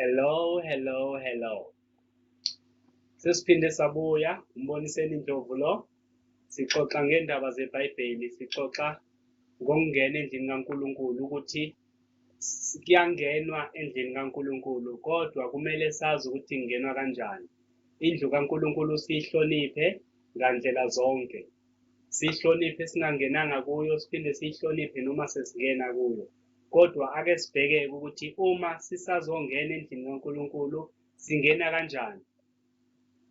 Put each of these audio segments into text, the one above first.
Hello. Sesiphinde sabuya umboniseni indlovu lo. Sixoxa ngendaba zeBhayibheli, sixoxa ngokungena endlini kaNkulunkulu ukuthi kuyangenwa endlini kaNkulunkulu, kodwa kumele sazi ukuthi kungenwa kanjani. Indlu kaNkulunkulu siyihloniphe ngandlela zonke. Siyihloniphe singangenanga kuyo, siphinde siyihloniphe noma sesingena kuyo. Kodwa ake sibheke ukuthi uma sisazongena endlini kaNkulunkulu singena kanjani.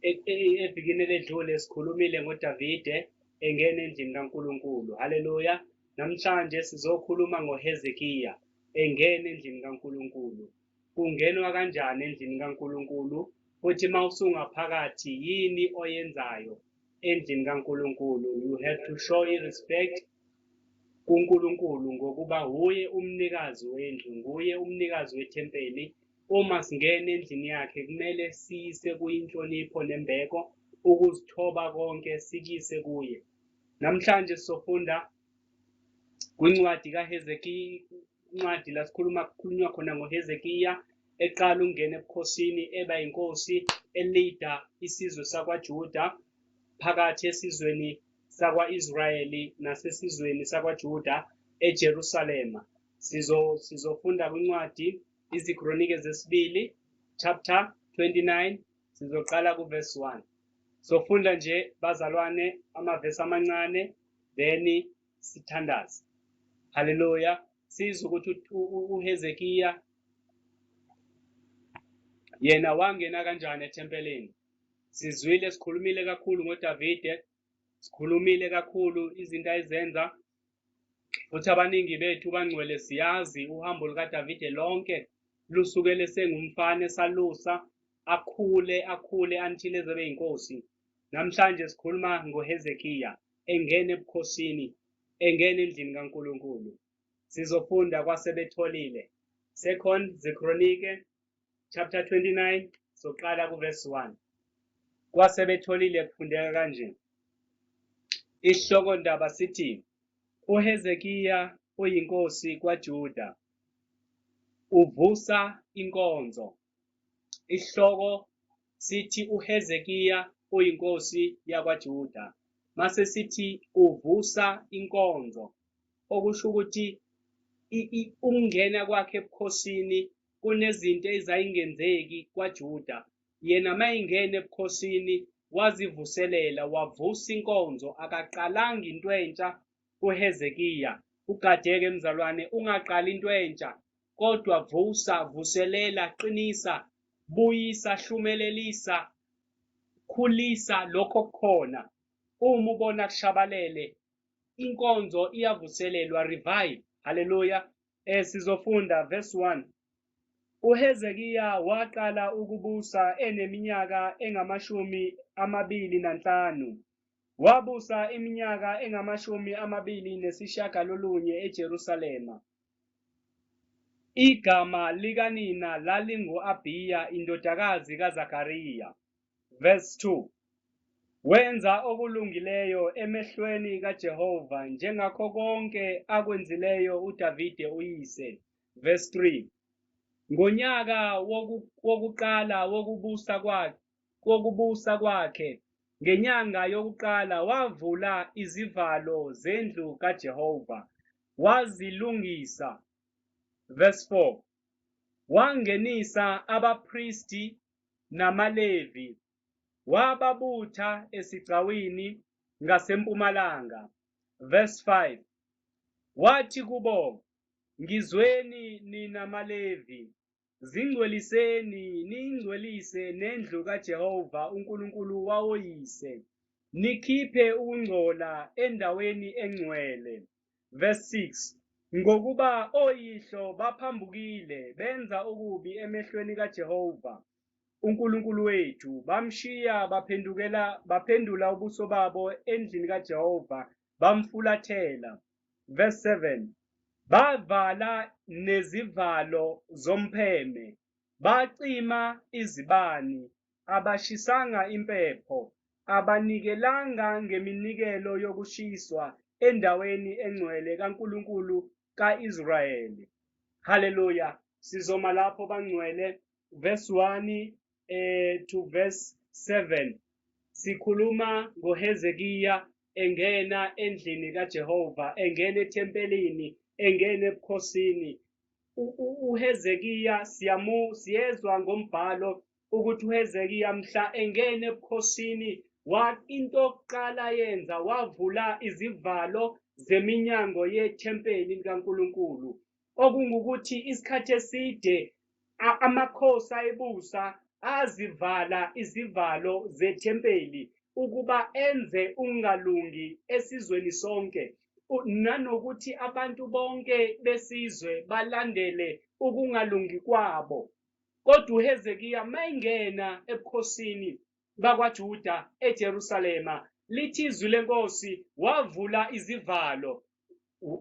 Evikini ledlule sikhulumile ngoDavide engena endlini kaNkulunkulu. Haleluya. Namhlanje sizokhuluma ngoHezekiya engena endlini kaNkulunkulu. Kungenwa kanjani endlini kaNkulunkulu? Futhi mawusungaphakathi yini oyenzayo endlini kaNkulunkulu? You have to show respect kuNkulunkulu ngokuba huye umnikazi wendlu, nguye umnikazi wethempeli. Uma singena endlini yakhe kumele siyise kuyinhlonipho nembeko, ukuzithoba konke sikise kuye. Namhlanje sifunda kwincwadi kaHezekiya, incwadi la kukhulunywa khona ngoHezekiya eqala ukungena ebukhosini, eba inkosi elida isizwe sakwaJuda phakathi esizweni sakwa-Israyeli nasesizweni sakwaJuda eJerusalema. Sizofunda kwincwadi Izikhronike zesibili chapter 29, sizoqala kuverse 1. Sofunda nje bazalwane amavesi amancane then sithandaze. Haleluya. Sizwe ukuthi uHezekiya yena wangena kanjani ethempelini. Sizwile sikhulumile kakhulu ngoDavide, sikhulumile kakhulu izinto ayizenza. Futhi abaningi bethu bangcwele siyazi uhambo lukaDavide lonke lusukele sengumfana esalusa akhule until eze inkosi. Namhlanje sikhuluma ngoHezekiya engene ebukhosini, engene endlini kaNkulunkulu. Sizofunda kwasebetholile. Second Izikhronike chapter 29 soqala kuverse 1. Kwasebetholile kufundeka kanje. Isihloko ndaba sithi uHezekiya uyinkosi kwaJuda uvusa inkonzo. Isihloko sithi uHezekiya uyinkosi yakwaJuda. Mase sithi uvusa inkonzo, okusho ukuthi ukungena kwakhe ebukhosini kunezinto ezayingenzeki kwaJuda. Yena mayingena ebukhosini wazivuselela, wavusa inkonzo, akaqalanga into entsha uHezekiya. Ugadeke mzalwane, ungaqali into entsha, kodwa vuselela, qinisa, buyisa, hlumelelisa, khulisa lokho kukhona. Uma ubona kushabalele, inkonzo iyavuselelwa, revive. Haleluya. Sizofunda verse 1. uHezekiya waqala ukubusa eneminyaka engamashumi 25. Wabusa iminyaka engamashumi 29 eJerusalema. Igama likanina lalingu-Abiya indodakazi kaZakhariya. Verse 2. Wenza okulungileyo emehlweni kaJehova njengakho konke akwenzileyo uDavide uyise. Verse 3. Ngonyaka wokuqala wokubusa kwakhe, ngenyanga yokuqala wavula izivalo zendlu kaJehova, wazilungisa. Verse 4. Wangenisa abapristi namaLevi, wababutha esigcawini ngasempumalanga. Verse 5. Wathi kubo, ngizweni nina maLevi, zingcweliseni ningcwelise nendlu kaJehova uNkulunkulu wawoyise, nikhiphe ukungcola endaweni engcwele. Verse 6. Ngokuba oyihlo baphambukile benza ukubi emehlweni kaJehova uNkulunkulu wethu, bamshiya baphendula ubuso babo endlini kaJehova, bamfulathela. Verse 7. Bavala nezivalo zompheme, bacima izibani, abashisanga impepho, abanikelanga ngeminikelo yokushiswa endaweni engcwele kaNkulunkulu ka-Israyeli. Haleluya. Sizoma lapho bangcwele verse 1 to verse 7 sikhuluma ngoHezekiya engena endlini kaJehova, engena ethempelini, engena ebukhosini. uHezekiya siyezwa ngombhalo ukuthi uHezekiya mhla engena ebukhosini into yokuqala yenza wavula izivalo zeminyango yethempeli likaNkulunkulu, okungukuthi isikhathi eside amakhosi ayebusa azivala izivalo zethempeli ukuba enze ungalungi esizweni sonke, nanokuthi abantu bonke besizwe balandele ukungalungi kwabo. Kodwa uHezekiya mayengena ebukhosini bakwaJuda eJerusalema, lithi izwi lenkosi, wavula izivalo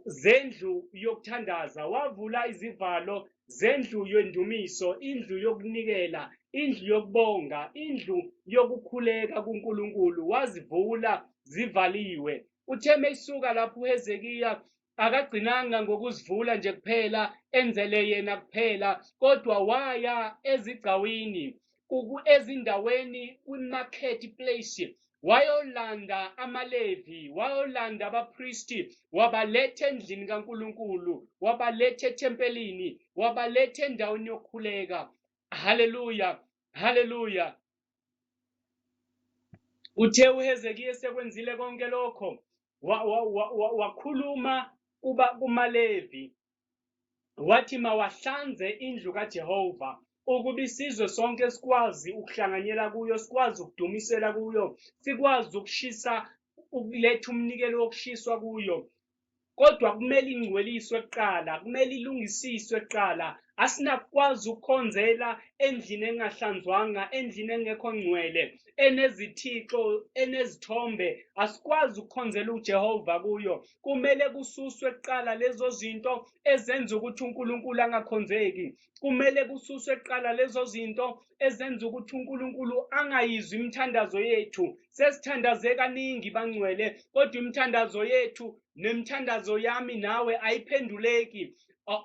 zendlu yokuthandaza, wavula izivalo zendlu yendumiso, indlu yokunikela, indlu yokubonga, indlu yokukhuleka kuNkulunkulu, wazivula zivaliwe. Uthe mayisuka lapho uHezekiya akagcinanga ngokuzivula nje kuphela enzele yena kuphela, kodwa waya ezigcawini, ezindaweni kwi-marketplace, wayolanda amaLevi, wayolanda abapristi, wabaletha endlini kaNkulunkulu, wabaletha ethempelini, wabaletha endaweni yokukhuleka. Haleluya, haleluya. Uthe uHezekiya sekwenzile konke lokho, wakhuluma kumaLevi, wathi mawahlanze indlu kaJehova, ukuba isizwe sonke sikwazi ukuhlanganyela kuyo, sikwazi ukudumisela kuyo, sikwazi ukushisa, ukuletha umnikelo wokushiswa kuyo. Kodwa kumele ingcweliswe kuqala, kumele ilungisiswe kuqala. Asinakwazi ukukhonzela endlini engahlanzwanga, endlini engekho ngcwele, enezithixo, enezithombe. Asikwazi ukukhonzela uJehova kuyo. Kumele kususwe kuqala lezo zinto ezenza ukuthi uNkulunkulu angakhonzeki. Kumele kususwe kuqala lezo zinto ezenza ukuthi uNkulunkulu angayizwi imithandazo yethu. Sesithandaze kaningi bangcwele, kodwa imithandazo yethu nemithandazo yami nawe ayiphenduleki.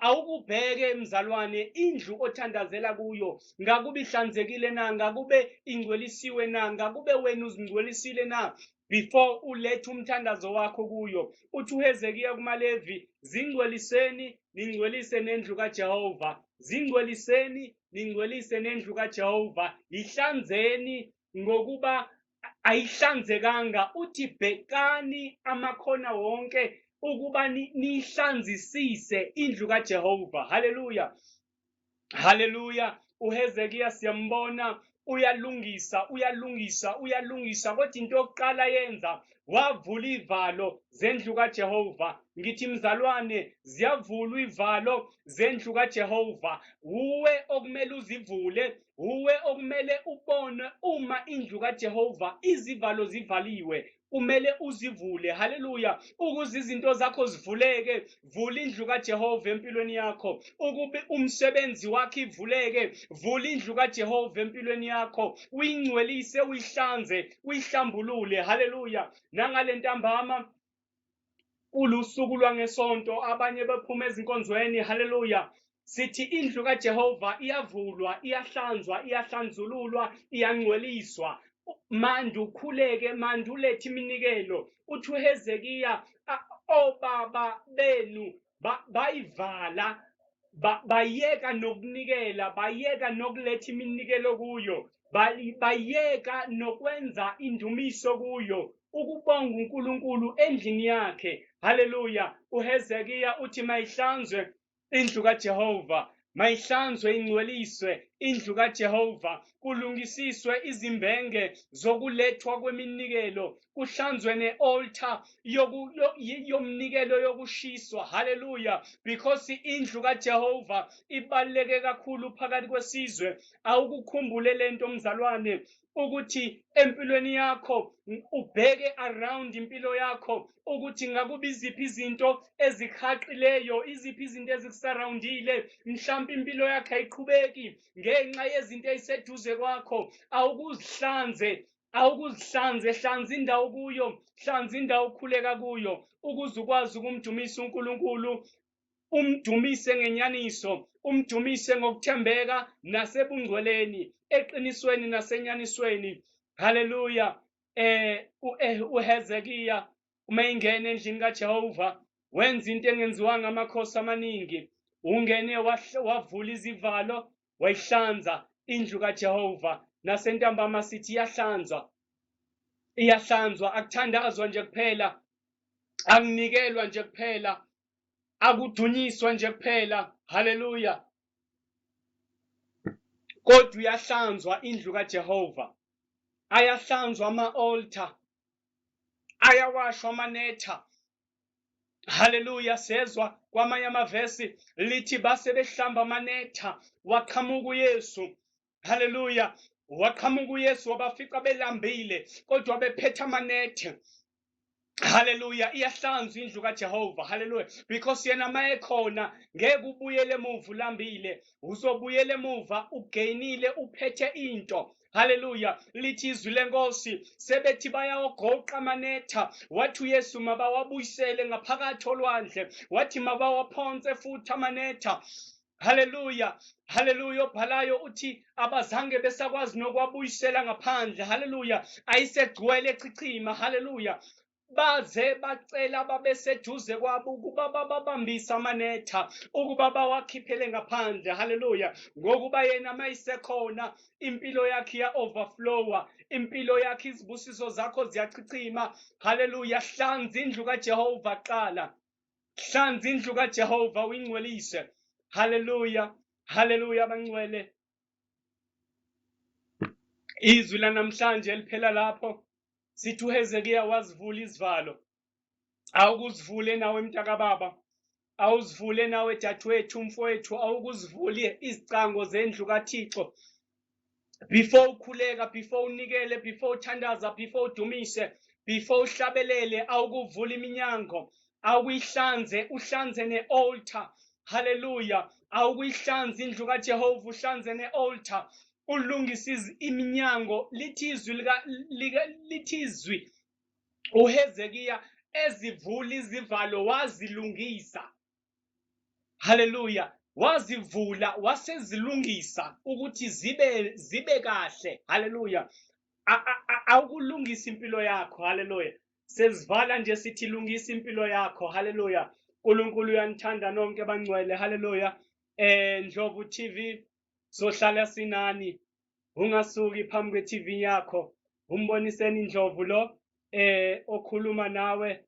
Awukubheke mzalwane indlu othandazela kuyo, ngakube ihlanzekile na, ngakube ingcwelisiwe na, ngakube wena uzingcwelisile na before ulethe umthandazo wakho kuyo. Uthi uHezekiya kumaLevi, zingcweliseni ningcwelise nendlu kaJehova, zingcweliseni ningcwelise nendlu kaJehova, ihlanzeni ngokuba ayihlanzekanga. Uthi bhekani amakhona wonke ukuba nihlanzisise indlu kaJehova. Haleluya, haleluya. uHezekiya siyambona uyalungisa, kodwa into yokuqala yenza wavula ivalo zendlu kaJehova. Ngithi mzalwane, ziyavulwa ivalo zendlu kaJehova. Uwe okumele uzivule, uwe okumele ubone uma indlu kaJehova izivalo zivaliwe, kumele uzivule. Haleluya. Ukuze izinto zakho zivuleke, vula indlu kaJehova empilweni yakho. Ukube umsebenzi wakho ivuleke, vula indlu kaJehova empilweni yakho, uyingcwelise, uyihlanze, uyihlambulule. Haleluya. Nangale ntambama ulusuku lwangesonto, abanye bephuma ezinkonzweni. Haleluya. Sithi indlu kaJehova iyavulwa, iyahlanzwa, iyahlanzululwa, iyangcweliswa. Manje ukhuleke, manje ulethe iminikelo. Uthi uHezekiya obaba benu bayivala, bayeka nokunikela, bayeka nokuletha iminikelo kuyo, bayeka nokwenza indumiso kuyo, ukubonga uNkulunkulu endlini yakhe. Haleluya. uHezekiya uthi mayihlanzwe indlu kaJehova, mayihlanzwe ingcweliswe indlu kaJehova, kulungisiswe izimbenge zokulethwa kweminikelo, kuhlanzwe ne-altar yomnikelo yokushiswa. Haleluya. Because indlu kaJehova ibaluleke kakhulu phakathi kwesizwe. Awukukhumbule lento mzalwane, ukuthi empilweni yakho ubheke around impilo yakho ukuthi ngakuba iziphi izinto ezikhaqileyo, iziphi izinto ezikusurroundile. Mhlawumbe impilo yakho ayiqhubeki ngenxa yezinto eziseduze kwakho. Awukuzihlanze, hlanza indawo kuyo, hlanza indawo ukhuleka kuyo, ukuze ukwazi ukumdumisa uNkulunkulu. umdumise ngenyaniso, umdumise ngokuthembeka nasebungcweleni, eqinisweni nasenyanisweni. Haleluya. uHezekiya uma ingena endlini kaJehova wenza into engenziwanga amakhosi amaningi. Ungene wavula izivalo wayihlanza indlu kaJehova, nasentambama sithi iyahlanzwa, akuthandazwa nje kuphela, akunikelwa nje kuphela, akudunyiswa nje kuphela. Haleluya. Kodwa uyahlanzwa indlu kaJehova, ayahlanzwa ama-altar, ayawashwa amanetha. Haleluya. Sezwa kwamanye amavesi lithi base behlamba amanetha, waqhamuka uYesu. Haleluya. Waqhamuka uYesu wabafica belambile kodwa bephethe amanethe. Haleluya. Iyahlanzwa indlu kaJehova. Haleluya. Because yena ma ekhona ngeke ubuyele emuva ulambile, uzobuyela emuva ugainile uphethe into. Haleluya. Lithi izwi lenkosi sebethi bayawagoqa amanetha, wathi uYesu mabawabuyisele ngaphakathi olwandle, wathi mabawaphonse futhi amanetha. Haleluya. Haleluya. Obhalayo uthi abazange besakwazi nokwabuyisela ngaphandle. Haleluya. Ayisegcwele echichima. Haleluya. Baze bacela babeseduze kwabo ukuba babambise amanetha, ukuba bawakhiphele ngaphandle. Haleluya. Ngokuba yena mayisekhona impilo yakhe ya overflowa, impilo yakhe, izibusiso zakho ziyachichima. Haleluya. Hlanza indlu kaJehova qala, hlanza indlu kaJehova uyingcwelise. Haleluya. Haleluya. Abangcwele, izwi lanamhlanje liphela lapho. Sithi uHezekiya wazivula izivalo. Awukuzivule nawe mntakababa, awuzivule nawe dadewethu, umfowethu, awukuzivule izicango zendlu kaThixo. Before ukhuleka, before unikele, before uthandaza, before udumise, before uhlabelele, awukuvula iminyango, awuyihlanze, uhlanze ne-altar. Haleluya. Awukuyihlanza indlu kaJehova, uhlanze ne-altar, ulungise iminyango. Lithi izwi uHezekiya ezivula izivalo wazilungisa. Haleluya. Wazivula wasezilungisa ukuthi zibe kahle. Haleluya. Awukulungisa impilo yakho. Haleluya. Sezivala nje sithi lungisa impilo yakho. Haleluya. uNkulunkulu uyanithanda nonke bangcwele. Haleluya. Ndlovu TV sohlala sinani, ungasuki phambi kwe-TV yakho. Umboniseni Ndlovu lo okhuluma nawe.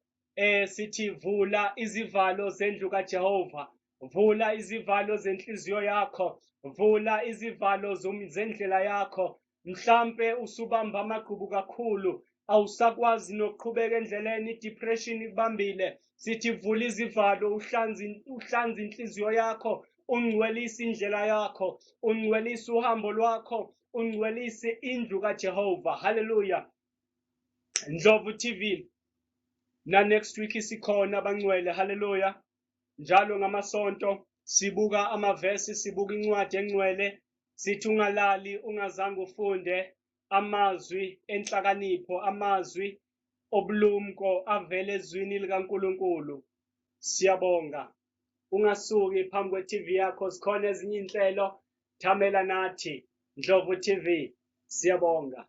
Sithi vula izivalo zendlu kaJehova, vula izivalo zenhliziyo yakho, vula izivalo zendlela yakho. Mhlambe usubamba amagqubu kakhulu, awusakwazi nokuqhubeka endleleni, depression ikubambile. Sithi vula izivalo, uhlanze inhliziyo yakho, ungcwelise indlela yakho, ungcwelise uhambo lwakho, ungcwelise indlu kaJehova. Haleluya. Ndlovu TV na next week sikhona bangcwele. Haleluya. Njalo ngamasonto sibuka amavesi, sibuka incwadi engcwele. Sithi ungalali ungazange ufunde amazwi enhlakanipho, amazwi obulumko avela ezwini likaNkulunkulu. Siyabonga. Ungasuki phambi kwe-TV yakho, sikhona ezinye inhlelo. Thamela nathi Ndlovu TV. Siyabonga.